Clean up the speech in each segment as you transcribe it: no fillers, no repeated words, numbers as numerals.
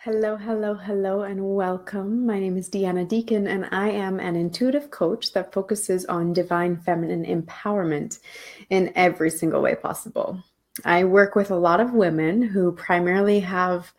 Hello, hello, hello, and welcome. My name is Deanna Deacon, and I am an intuitive coach that focuses on divine feminine empowerment in every single way possible. I work with a lot of women who primarily have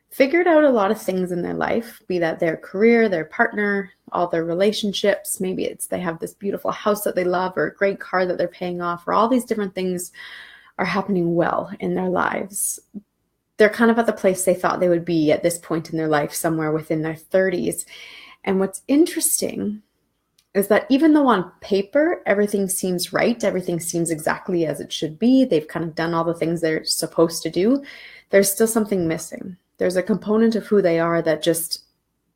figured out a lot of things in their life, be that their career, their partner, all their relationships. Maybe it's they have this beautiful house that they love, or a great car that they're paying off, or all these different things are happening well in their lives. They're kind of at the place they thought they would be at this point in their life, somewhere within their 30s. And what's interesting is that even though on paper everything seems right, everything seems exactly as it should be, they've kind of done all the things they're supposed to do, there's still something missing. There's a component of who they are that just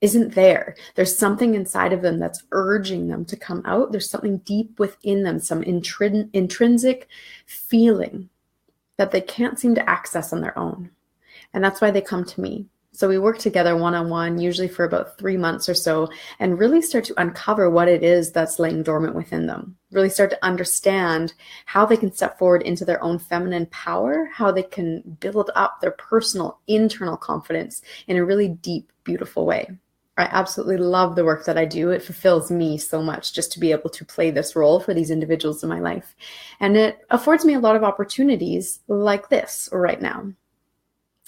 isn't there. There's something inside of them that's urging them to come out. There's something deep within them, some intrinsic feeling that they can't seem to access on their own. And that's why they come to me. So we work together one-on-one, usually for about 3 months or so, and really start to uncover what it is that's laying dormant within them. Really start to understand how they can step forward into their own feminine power, how they can build up their personal internal confidence in a really deep, beautiful way. I absolutely love the work that I do. It fulfills me so much just to be able to play this role for these individuals in my life. And it affords me a lot of opportunities like this right now.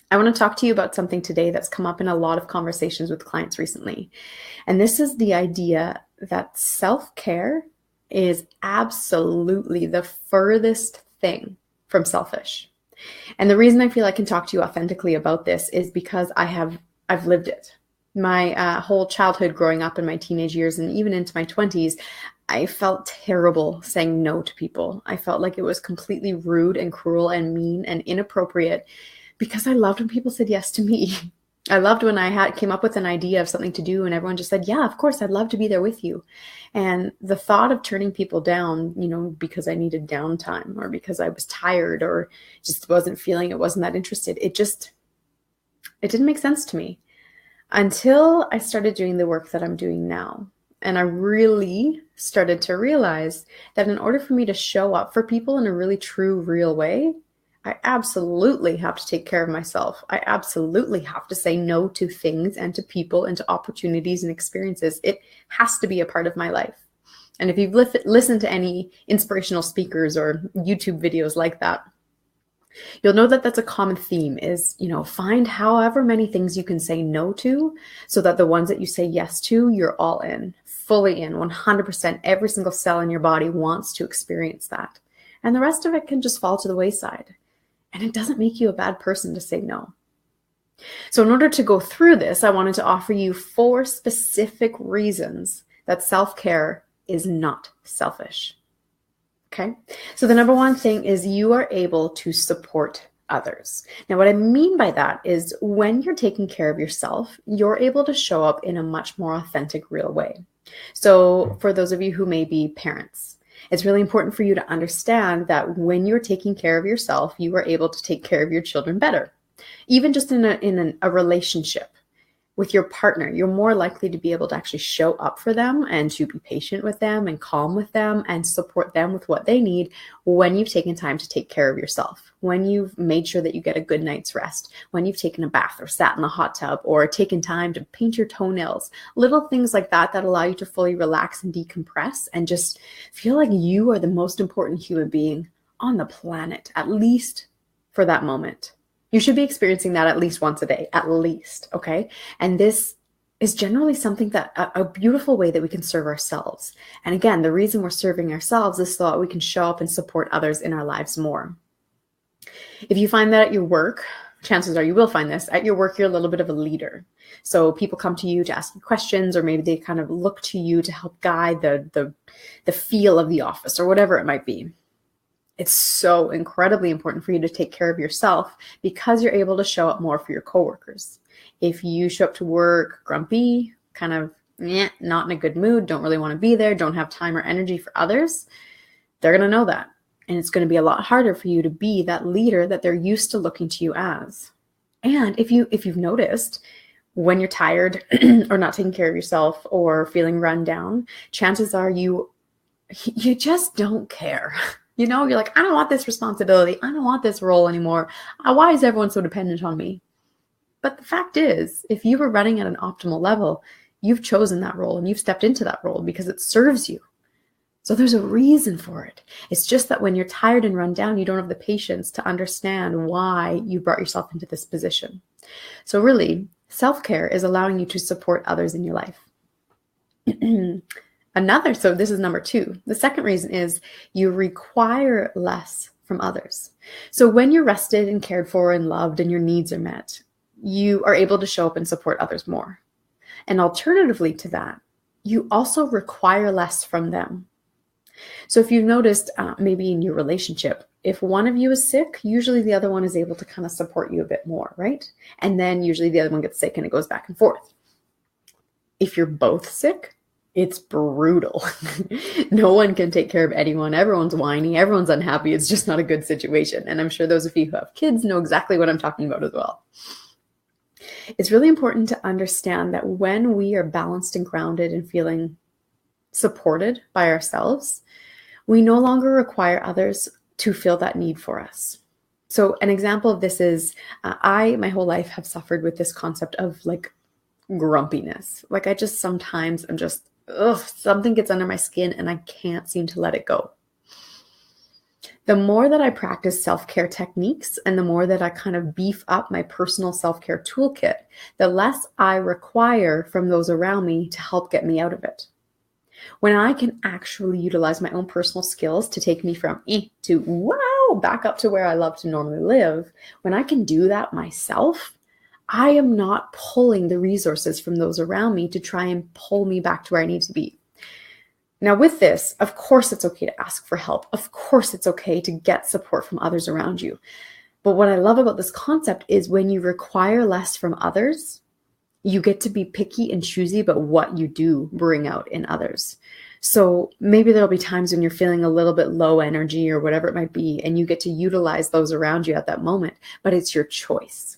I want to talk to you about something today that's come up in a lot of conversations with clients recently. And this is the idea that self-care is absolutely the furthest thing from selfish. And the reason I feel I can talk to you authentically about this is because I've lived it. My whole childhood, growing up in my teenage years and even into my 20s, I felt terrible saying no to people. I felt like it was completely rude and cruel and mean and inappropriate, because I loved when people said yes to me. I loved when I came up with an idea of something to do and everyone just said, yeah, of course, I'd love to be there with you. And the thought of turning people down, because I needed downtime or because I was tired or just wasn't that interested, it didn't make sense to me until I started doing the work that I'm doing now. And I really started to realize that in order for me to show up for people in a really true, real way, I absolutely have to take care of myself. I absolutely have to say no to things and to people and to opportunities and experiences. It has to be a part of my life. And if you've listened to any inspirational speakers or YouTube videos like that, you'll know that that's a common theme is, find however many things you can say no to so that the ones that you say yes to, you're all in, fully in, 100%. Every single cell in your body wants to experience that. And the rest of it can just fall to the wayside. And it doesn't make you a bad person to say no. So in order to go through this, I wanted to offer you 4 specific reasons that self-care is not selfish. Okay? So the number one thing is you are able to support others. Now, what I mean by that is when you're taking care of yourself, you're able to show up in a much more authentic, real way. So for those of you who may be parents, it's really important for you to understand that when you're taking care of yourself, you are able to take care of your children better. Even just in a relationship with your partner, you're more likely to be able to actually show up for them and to be patient with them and calm with them and support them with what they need when you've taken time to take care of yourself, when you've made sure that you get a good night's rest, when you've taken a bath or sat in the hot tub or taken time to paint your toenails, little things like that allow you to fully relax and decompress and just feel like you are the most important human being on the planet, at least for that moment. You should be experiencing that at least once a day, at least, okay? And this is generally something that a beautiful way that we can serve ourselves. And again, the reason we're serving ourselves is so that we can show up and support others in our lives more. If you find that at your work, chances are you will find this, at your work, you're a little bit of a leader. So people come to you to ask you questions, or maybe they kind of look to you to help guide the feel of the office or whatever it might be. It's so incredibly important for you to take care of yourself because you're able to show up more for your coworkers. If you show up to work grumpy, kind of not in a good mood, don't really want to be there, don't have time or energy for others, they're going to know that. And it's going to be a lot harder for you to be that leader that they're used to looking to you as. And if you've noticed, when you're tired or not taking care of yourself or feeling run down, chances are you just don't care. You're like, I don't want this responsibility. I don't want this role anymore. Why is everyone so dependent on me? But the fact is, if you were running at an optimal level, you've chosen that role and you've stepped into that role because it serves you. So there's a reason for it. It's just that when you're tired and run down, you don't have the patience to understand why you brought yourself into this position. So really, self-care is allowing you to support others in your life. So this is number 2. The second reason is you require less from others. So when you're rested and cared for and loved and your needs are met, you are able to show up and support others more. And alternatively to that, you also require less from them. So if you've noticed, maybe in your relationship, if one of you is sick, usually the other one is able to kind of support you a bit more, right? And then usually the other one gets sick and it goes back and forth. If you're both sick, it's brutal. No one can take care of anyone. Everyone's whiny. Everyone's unhappy. It's just not a good situation. And I'm sure those of you who have kids know exactly what I'm talking about as well. It's really important to understand that when we are balanced and grounded and feeling supported by ourselves, we no longer require others to feel that need for us. So an example of this is I, my whole life, have suffered with this concept of like grumpiness. Like I just sometimes I'm just, something gets under my skin and I can't seem to let it go. The more that I practice self-care techniques and the more that I kind of beef up my personal self-care toolkit, the less I require from those around me to help get me out of it. When I can actually utilize my own personal skills to take me from to wow, back up to where I love to normally live, when I can do that myself, I am not pulling the resources from those around me to try and pull me back to where I need to be. Now with this, of course it's okay to ask for help. Of course it's okay to get support from others around you. But what I love about this concept is when you require less from others, you get to be picky and choosy about what you do bring out in others. So maybe there'll be times when you're feeling a little bit low energy or whatever it might be, and you get to utilize those around you at that moment, but it's your choice.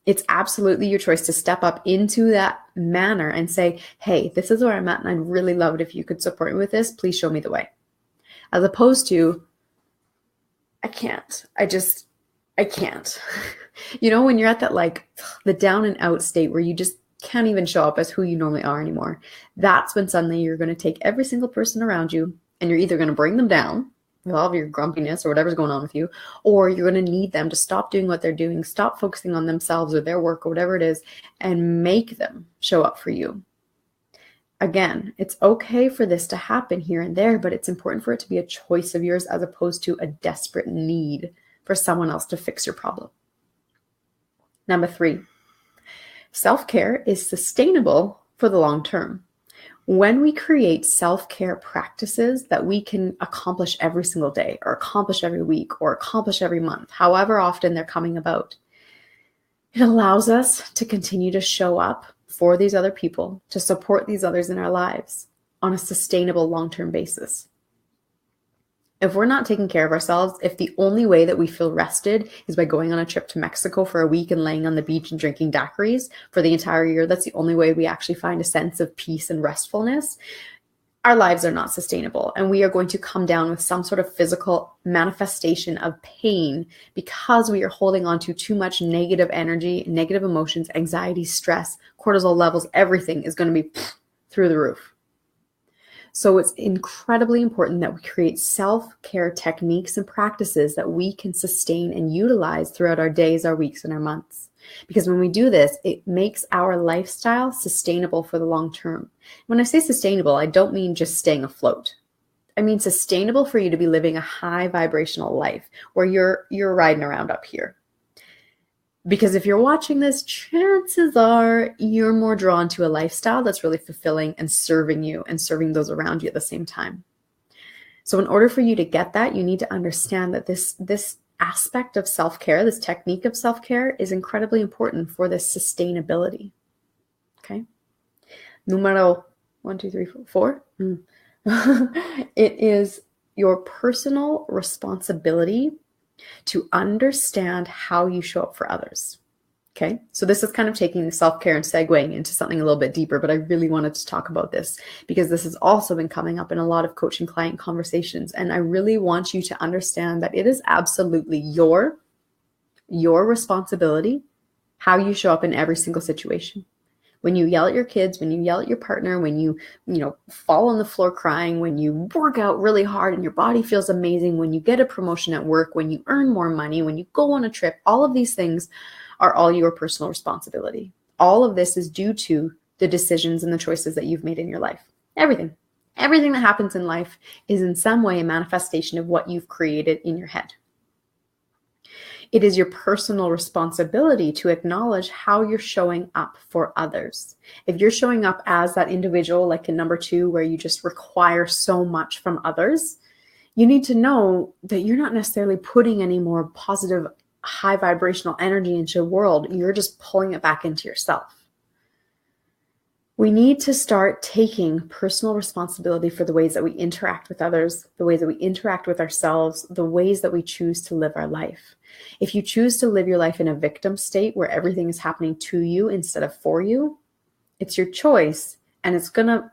It's absolutely your choice to step up into that manner and say, hey, this is where I'm at and I'd really love it if you could support me with this. Please show me the way. As opposed to, I can't. I can't. You know, when you're at that like the down and out state where you just can't even show up as who you normally are anymore, that's when suddenly you're going to take every single person around you and you're either going to bring them down with all of your grumpiness or whatever's going on with you, or you're going to need them to stop doing what they're doing, stop focusing on themselves or their work or whatever it is, and make them show up for you. Again, it's okay for this to happen here and there, but it's important for it to be a choice of yours as opposed to a desperate need for someone else to fix your problem. Number 3, self-care is sustainable for the long term. When we create self-care practices that we can accomplish every single day or accomplish every week or accomplish every month, however often they're coming about, it allows us to continue to show up for these other people, to support these others in our lives on a sustainable long-term basis. If we're not taking care of ourselves, if the only way that we feel rested is by going on a trip to Mexico for a week and laying on the beach and drinking daiquiris for the entire year, that's the only way we actually find a sense of peace and restfulness, our lives are not sustainable. And we are going to come down with some sort of physical manifestation of pain because we are holding on to too much negative energy, negative emotions, anxiety, stress, cortisol levels, everything is going to be through the roof. So it's incredibly important that we create self-care techniques and practices that we can sustain and utilize throughout our days, our weeks, and our months. Because when we do this, it makes our lifestyle sustainable for the long term. When I say sustainable, I don't mean just staying afloat. I mean sustainable for you to be living a high vibrational life where you're riding around up here. Because if you're watching this, chances are you're more drawn to a lifestyle that's really fulfilling and serving you and serving those around you at the same time. So in order for you to get that, you need to understand that this aspect of self-care, this technique of self-care is incredibly important for this sustainability. Okay. Numero 1, 2, 3, 4. It is your personal responsibility to understand how you show up for others. Okay, so this is kind of taking the self-care and segueing into something a little bit deeper, but I really wanted to talk about this because this has also been coming up in a lot of coaching client conversations. And I really want you to understand that it is absolutely your responsibility how you show up in every single situation. When you yell at your kids, when you yell at your partner, when you fall on the floor crying, when you work out really hard and your body feels amazing, when you get a promotion at work, when you earn more money, when you go on a trip, all of these things are all your personal responsibility. All of this is due to the decisions and the choices that you've made in your life. Everything that happens in life is in some way a manifestation of what you've created in your head. It is your personal responsibility to acknowledge how you're showing up for others. If you're showing up as that individual, like in number 2, where you just require so much from others, you need to know that you're not necessarily putting any more positive, high vibrational energy into the world. You're just pulling it back into yourself. We need to start taking personal responsibility for the ways that we interact with others, the ways that we interact with ourselves, the ways that we choose to live our life. If you choose to live your life in a victim state where everything is happening to you instead of for you, it's your choice, and it's gonna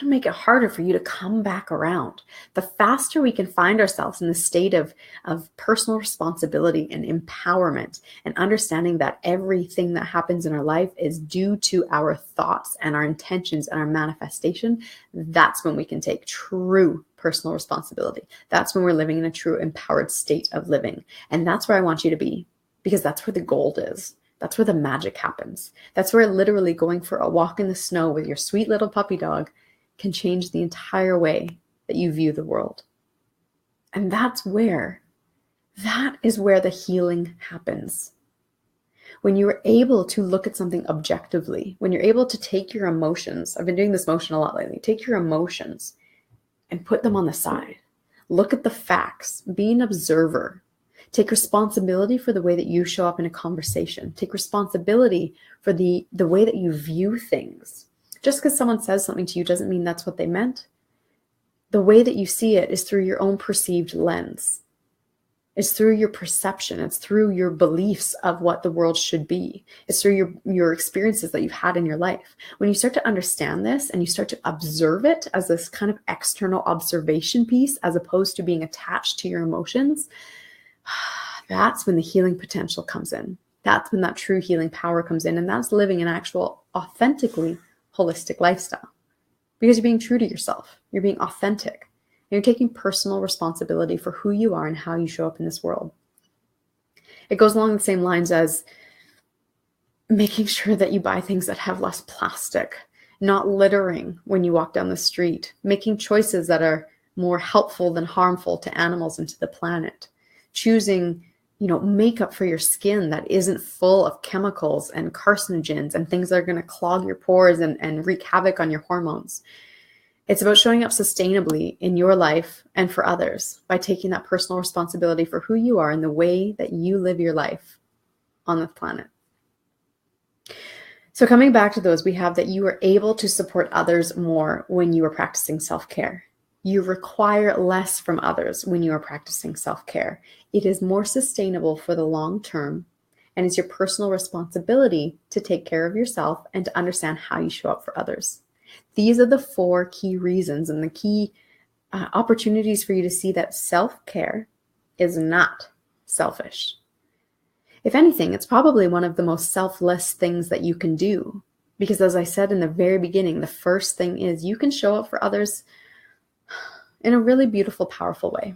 make it harder for you to come back around. The faster we can find ourselves in the state of personal responsibility and empowerment and understanding that everything that happens in our life is due to our thoughts and our intentions and our manifestation, that's when we can take true personal responsibility. That's when we're living in a true empowered state of living. And that's where I want you to be, because that's where the gold is. That's where the magic happens. That's where literally going for a walk in the snow with your sweet little puppy dog can change the entire way that you view the world. And that is where the healing happens. When you are able to look at something objectively, when you're able to take your emotions, I've been doing this motion a lot lately, take your emotions and put them on the side. Look at the facts, be an observer. Take responsibility for the way that you show up in a conversation. Take responsibility for the way that you view things. Just because someone says something to you doesn't mean that's what they meant. The way that you see it is through your own perceived lens. It's through your perception. It's through your beliefs of what the world should be. It's through your experiences that you've had in your life. When you start to understand this and you start to observe it as this kind of external observation piece, as opposed to being attached to your emotions, that's when the healing potential comes in. That's when that true healing power comes in. And that's living an actual, authentically holistic lifestyle. Because you're being true to yourself. You're being authentic. And you're taking personal responsibility for who you are and how you show up in this world. It goes along the same lines as making sure that you buy things that have less plastic, not littering when you walk down the street, making choices that are more helpful than harmful to animals and to the planet. Choosing, makeup for your skin that isn't full of chemicals and carcinogens and things that are going to clog your pores and wreak havoc on your hormones. It's about showing up sustainably in your life and for others by taking that personal responsibility for who you are and the way that you live your life on the planet. So coming back to those, we have that you are able to support others more when you are practicing self-care. You require less from others when you are practicing self-care. It is more sustainable for the long term, and it's your personal responsibility to take care of yourself and to understand how you show up for others. These are the 4 key reasons and the key opportunities for you to see that self-care is not selfish. If anything, it's probably one of the most selfless things that you can do. Because as I said in the very beginning, the first thing is you can show up for others in a really beautiful, powerful way.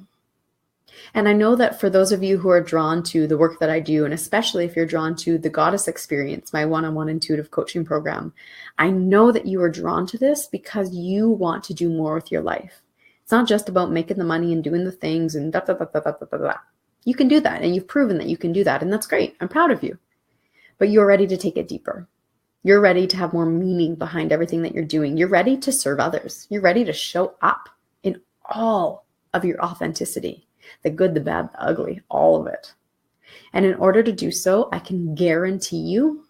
And I know that for those of you who are drawn to the work that I do, and especially if you're drawn to the Goddess Experience, my one-on-one intuitive coaching program, I know that you are drawn to this because you want to do more with your life. It's not just about making the money and doing the things and da da da da da da da. You can do that, and you've proven that you can do that, and that's great. I'm proud of you. But you're ready to take it deeper. You're ready to have more meaning behind everything that you're doing. You're ready to serve others. You're ready to show up in all of your authenticity, the good, the bad, the ugly, all of it. And in order to do so, I can guarantee you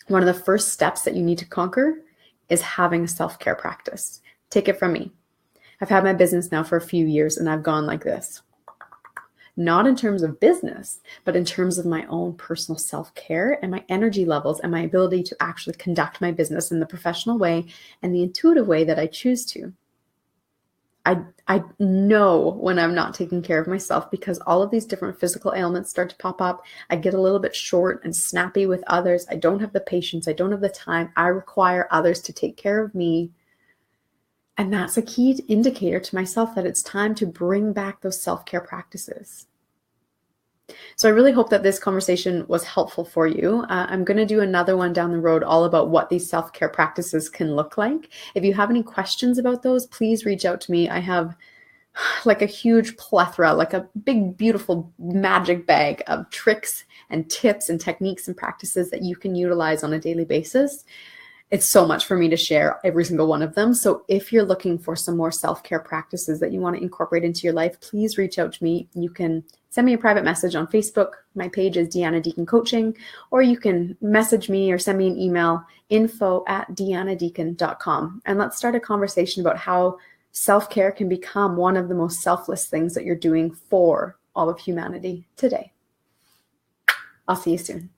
one of the first steps that you need to conquer is having a self-care practice. Take it from me. I've had my business now for a few years, and I've gone like this. Not in terms of business, but in terms of my own personal self-care and my energy levels and my ability to actually conduct my business in the professional way and the intuitive way that I choose to. I know when I'm not taking care of myself because all of these different physical ailments start to pop up. I get a little bit short and snappy with others. I don't have the patience. I don't have the time. I require others to take care of me. And that's a key indicator to myself that it's time to bring back those self-care practices. So I really hope that this conversation was helpful for you. I'm going to do another one down the road all about what these self-care practices can look like. If you have any questions about those, please reach out to me. I have like a huge plethora, like a big, beautiful magic bag of tricks and tips and techniques and practices that you can utilize on a daily basis. It's so much for me to share every single one of them. So if you're looking for some more self-care practices that you want to incorporate into your life, please reach out to me. You can send me a private message on Facebook. My page is Deanna Deacon Coaching, or you can message me or send me an email, info@deannadeacon.com. And let's start a conversation about how self-care can become one of the most selfless things that you're doing for all of humanity today. I'll see you soon.